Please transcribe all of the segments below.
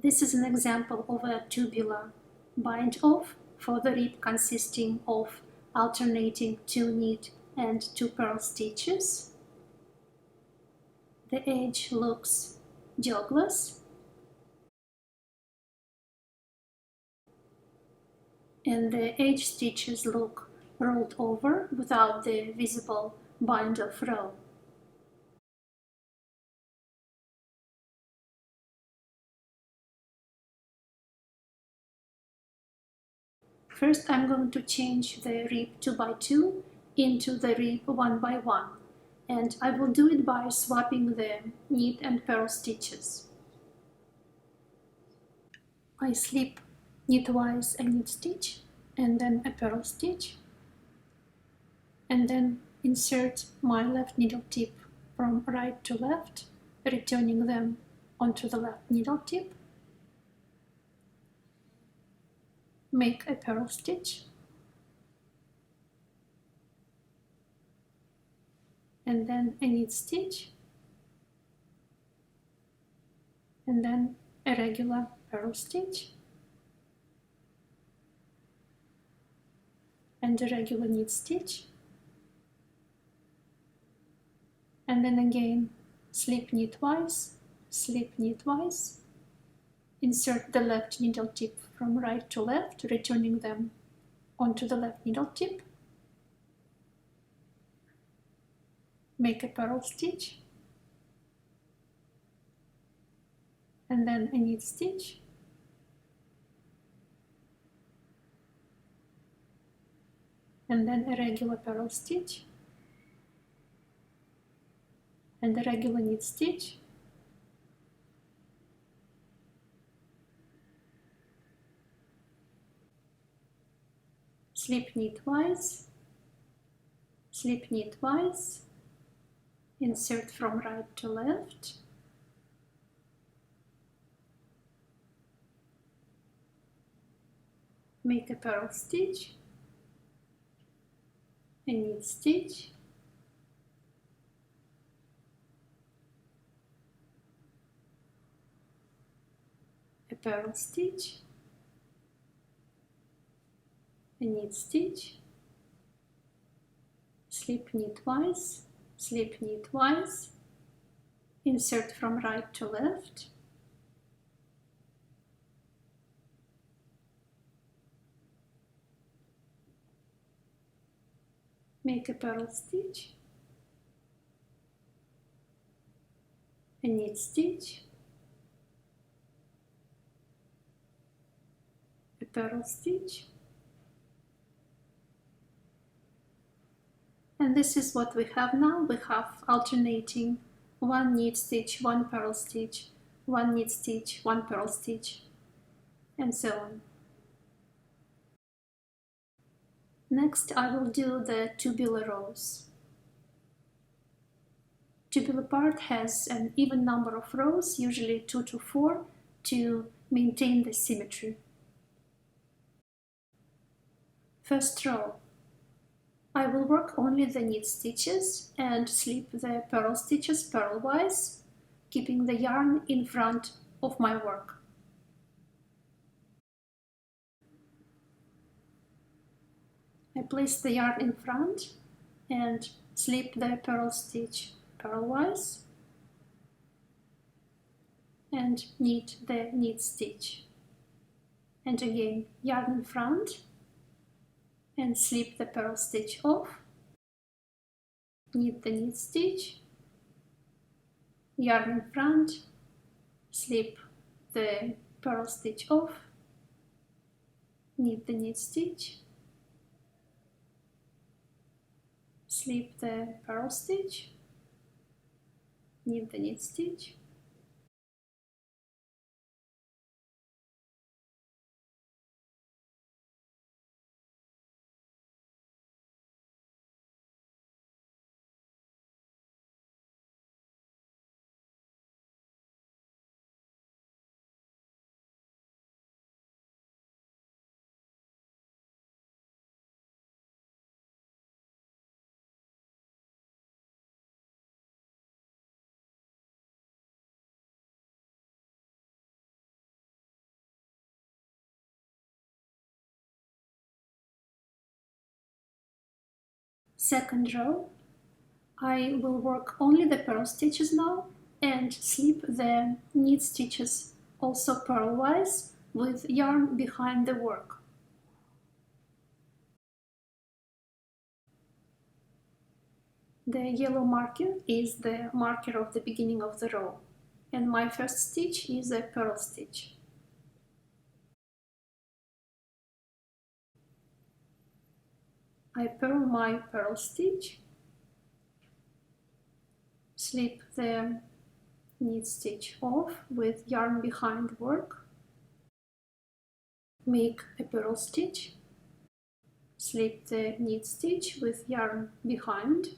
This is an example of a tubular bind off for the rib consisting of alternating 2 knit and 2 purl stitches. The edge looks jogless and the edge stitches look rolled over without the visible bind off row. First, I'm going to change the rib 2 by 2 into the rib 1 by 1, and I will do it by swapping the knit and purl stitches. I slip knitwise a knit stitch and then a purl stitch, and then insert my left needle tip from right to left, returning them onto the left needle tip. Make a purl stitch, and then a knit stitch, and then a regular purl stitch, and a regular knit stitch, and then again slip knitwise, insert the left needle tip from right to left, returning them onto the left needle tip, make a purl stitch, and then a knit stitch, and then a regular purl stitch, and a regular knit stitch, slip knitwise, insert from right to left, make a purl stitch, a knit stitch, a purl stitch, a knit stitch, slip knitwise, insert from right to left, make a purl stitch, a knit stitch, a purl stitch, and this is what we have now. We have alternating 1 knit stitch, 1 purl stitch, 1 knit stitch, 1 purl stitch, and so on. Next, I will do the tubular rows. Tubular part has an even number of rows, usually 2 to 4, to maintain the symmetry. First row. I will work only the knit stitches and slip the purl stitches purlwise, keeping the yarn in front of my work. I place the yarn in front and slip the purl stitch purlwise and knit the knit stitch. And again, yarn in front and slip the purl stitch off, knit the knit stitch, yarn in front, slip the purl stitch off, knit the knit stitch, slip the purl stitch, knit the knit stitch, Second row, I will work only the purl stitches now and slip the knit stitches also purlwise with yarn behind the work. The yellow marker is the marker of the beginning of the row, and my first stitch is a purl stitch. I purl my purl stitch, slip the knit stitch off with yarn behind work, make a purl stitch, slip the knit stitch with yarn behind,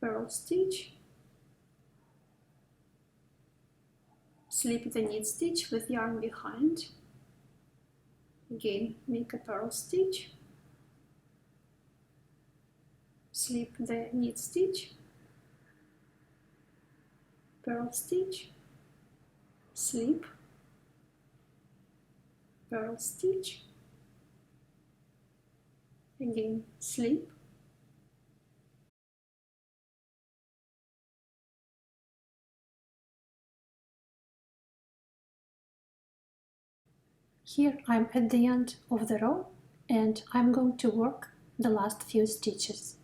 purl stitch, slip the knit stitch with yarn behind, again make a purl stitch, slip the knit stitch, purl stitch, slip, purl stitch, again slip, here I'm at the end of the row and I'm going to work the last few stitches.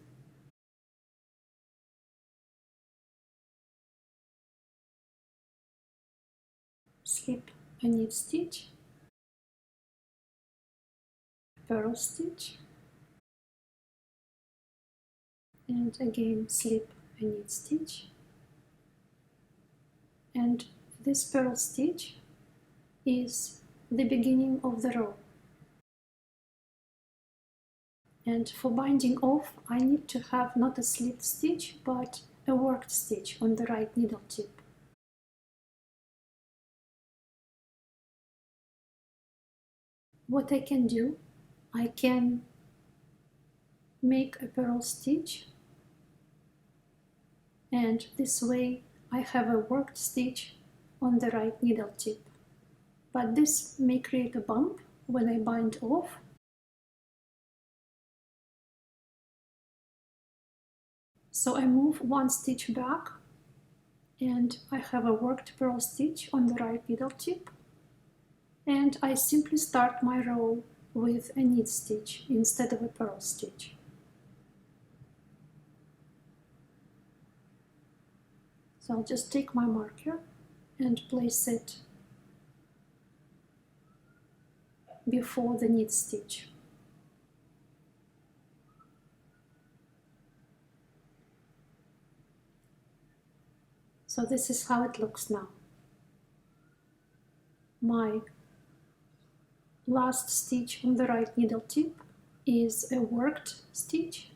Slip a knit stitch, purl stitch, and again slip a knit stitch, and this purl stitch is the beginning of the row. And for binding off, I need to have not a slipped stitch but a worked stitch on the right needle tip. What I can do, I can make a purl stitch, and this way I have a worked stitch on the right needle tip. But this may create a bump when I bind off. So I move one stitch back and I have a worked purl stitch on the right needle tip. And I simply start my row with a knit stitch instead of a purl stitch. So I'll just take my marker and place it before the knit stitch. So this is how it looks now. My last stitch on the right needle tip is a worked stitch,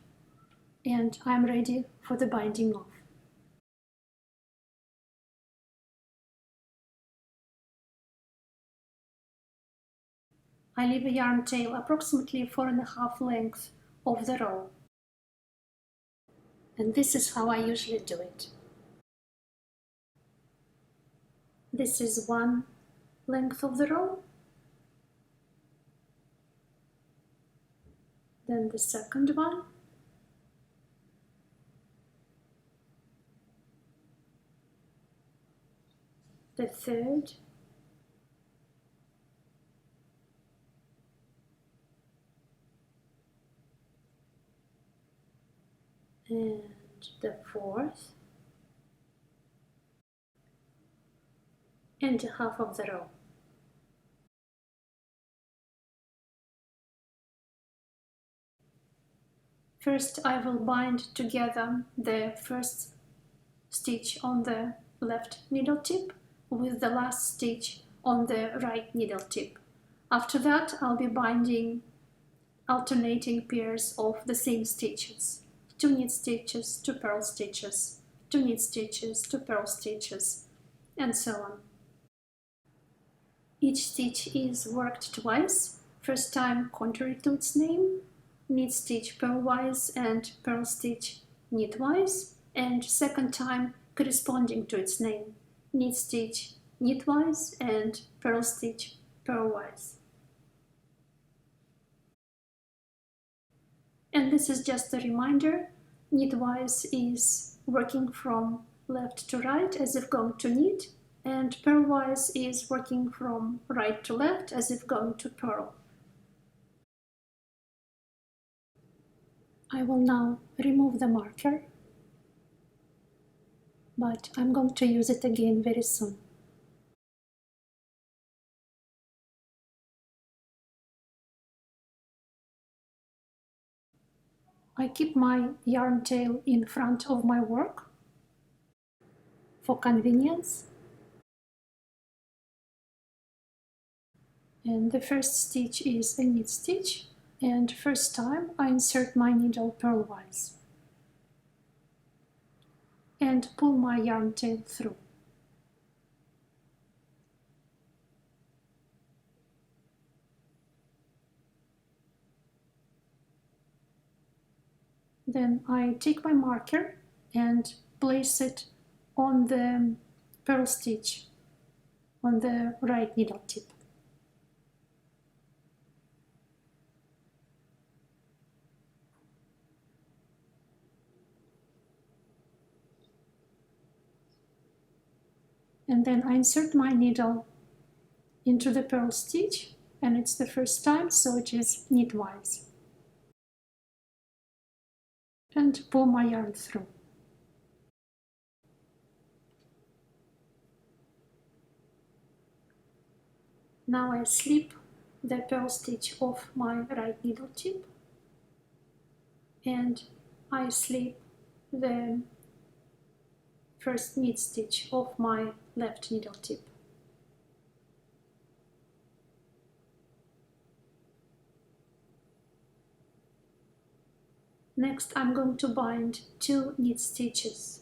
and I'm ready for the binding off. I leave a yarn tail approximately 4.5 length of the row, and this is how I usually do it. This is one length of the row, then the second one, the third, and the fourth, and half of the row. First I will bind together the first stitch on the left needle tip with the last stitch on the right needle tip. After that I'll be binding alternating pairs of the same stitches. 2 knit stitches, 2 purl stitches, 2 knit stitches, 2 purl stitches, and so on. Each stitch is worked twice, first time contrary to its name, knit stitch purlwise and purl stitch knitwise, and second time corresponding to its name, knit stitch knitwise and purl stitch purlwise. And this is just a reminder, KNITWISE is working from left to right as if going to knit, and PURLWISE is working from right to left as if going to purl. I will now remove the marker, but I'm going to use it again very soon. I keep my yarn tail in front of my work for convenience. And the first stitch is a knit stitch, and first time I insert my needle purlwise and pull my yarn tail through. Then I take my marker and place it on the purl stitch on the right needle tip. And then I insert my needle into the purl stitch, and it's the first time, so it is knitwise. And pull my yarn through. Now I slip the purl stitch off my right needle tip, and I slip the first knit stitch off my left needle tip. Next, I'm going to bind 2 knit stitches.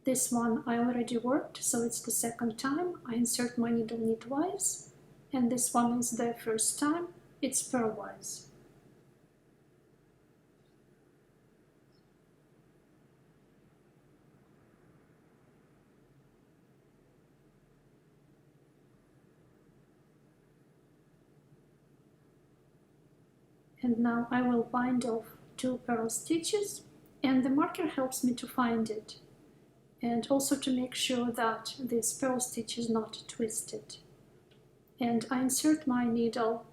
This one I already worked, so it's the second time. I insert my needle knitwise, and this one is the first time, it's purlwise. And now I will bind off 2 purl stitches, and the marker helps me to find it, and also to make sure that this purl stitch is not twisted. And I insert my needle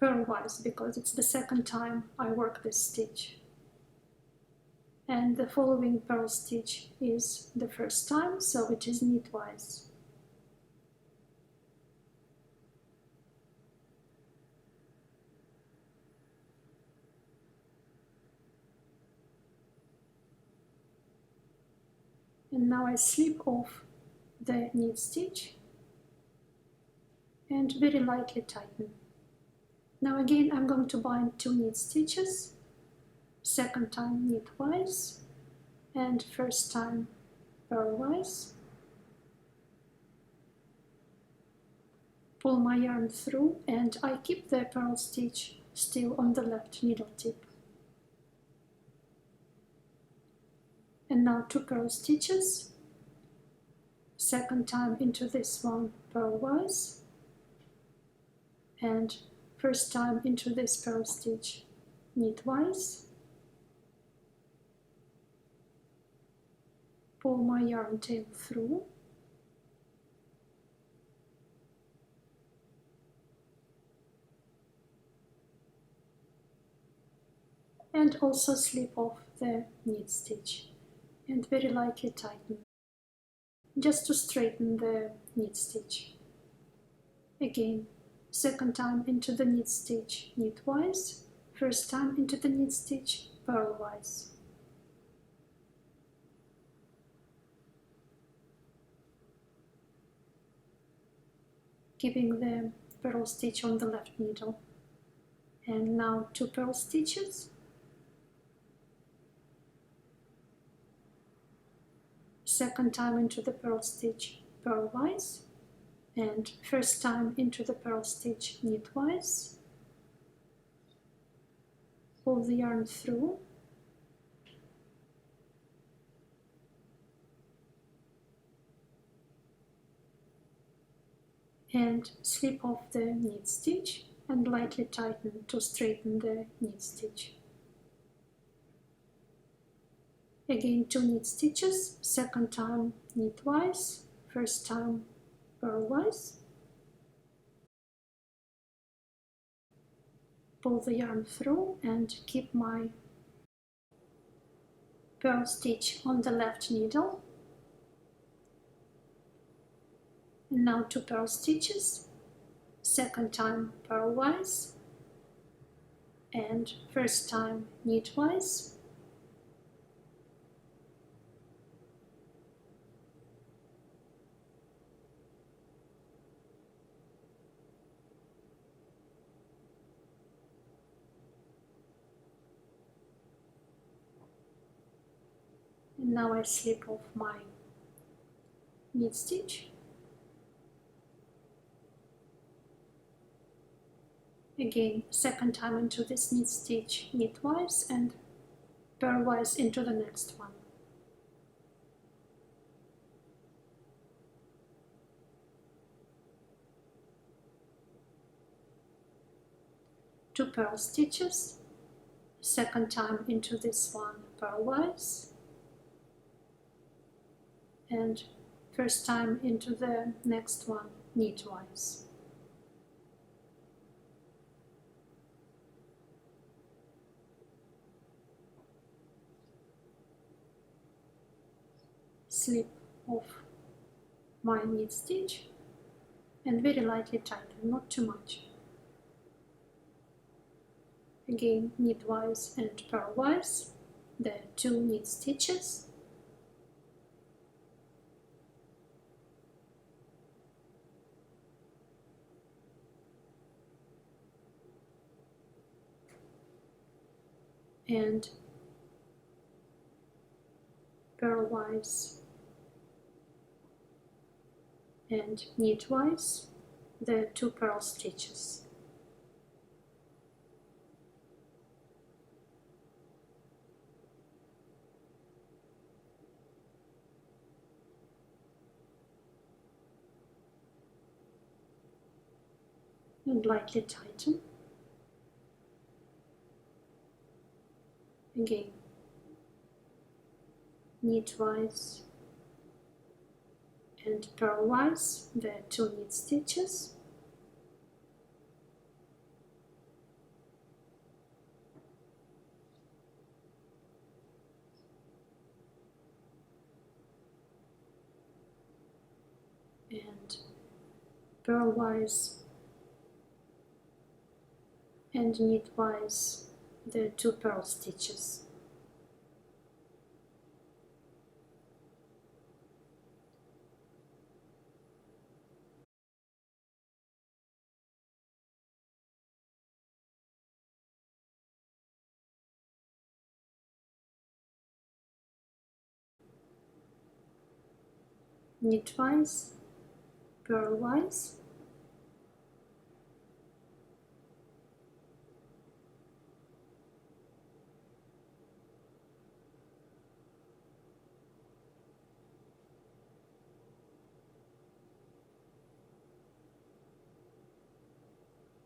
purlwise because it's the second time I work this stitch. And the following purl stitch is the first time, so it is knitwise. And now I slip off the knit stitch and very lightly tighten. Now again I'm going to bind 2 knit stitches, second time knitwise and first time purlwise. Pull my yarn through, and I keep the purl stitch still on the left needle tip. And now 2 purl stitches, second time into this one purlwise, and first time into this purl stitch knitwise. Pull my yarn tail through, and also slip off the knit stitch and very lightly tighten, just to straighten the knit stitch. Again, second time into the knit stitch knitwise, first time into the knit stitch purlwise. Keeping the purl stitch on the left needle. And now 2 purl stitches, second time into the purl stitch purlwise, and first time into the purl stitch knitwise. Pull the yarn through, and slip off the knit stitch and lightly tighten to straighten the knit stitch. Again 2 knit stitches, second time knitwise, first time purlwise. Pull the yarn through and keep my purl stitch on the left needle. And now 2 purl stitches, second time purlwise and first time knitwise. And now I slip off my knit stitch. Again, second time into this knit stitch knitwise and purlwise into the next one. Two purl stitches, second time into this one purlwise and first time into the next one knitwise. Slip off my knit stitch and very lightly tighten, not too much. Again knitwise and purlwise, the 2 knit stitches, and purlwise and knitwise, the 2 purl stitches. And lightly tighten. Again, knitwise and purlwise, the 2 knit stitches, and purlwise and knitwise, the 2 purl stitches. Knitwise, purlwise,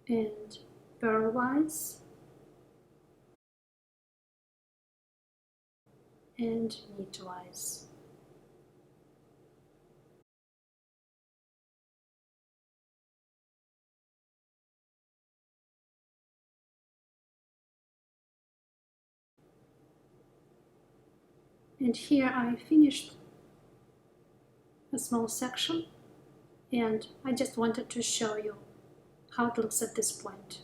and purlwise and knitwise. And here I finished a small section, and I just wanted to show you how it looks at this point.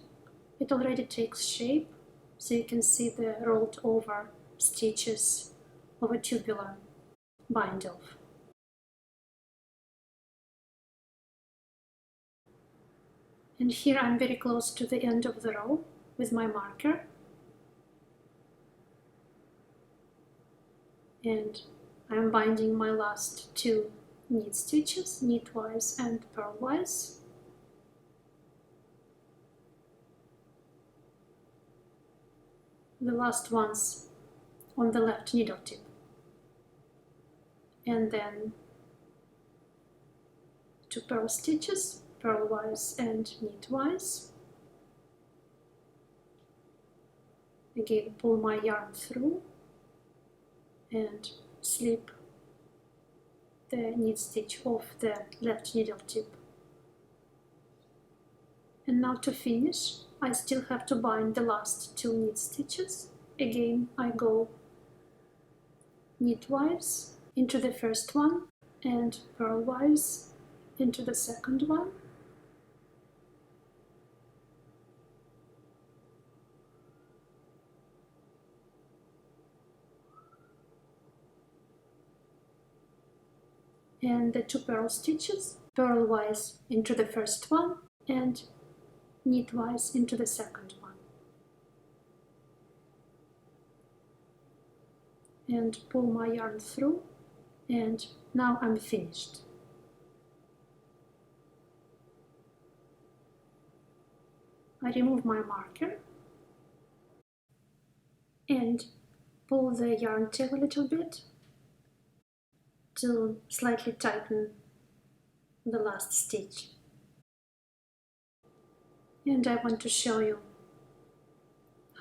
It already takes shape, so you can see the rolled over stitches of a tubular bind off. And here I'm very close to the end of the row with my marker, and I'm binding my last 2 knit stitches, knitwise and purlwise. The last ones on the left needle tip, and then 2 purl stitches, purlwise and knitwise. Again, pull my yarn through and slip the knit stitch off the left needle tip. And now to finish, I still have to bind the last 2 knit stitches. Again, I go knitwise into the first one and purlwise into the second one. And the 2 purl stitches, purlwise into the first one and knitwise into the second one. And pull my yarn through, and now I'm finished. I remove my marker and pull the yarn tail a little bit to slightly tighten the last stitch. And I want to show you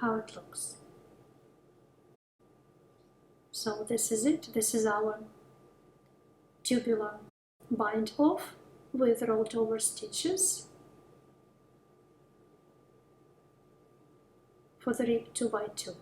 how it looks. So this is it. This is our tubular bind off with rolled over stitches for the rib 2x2.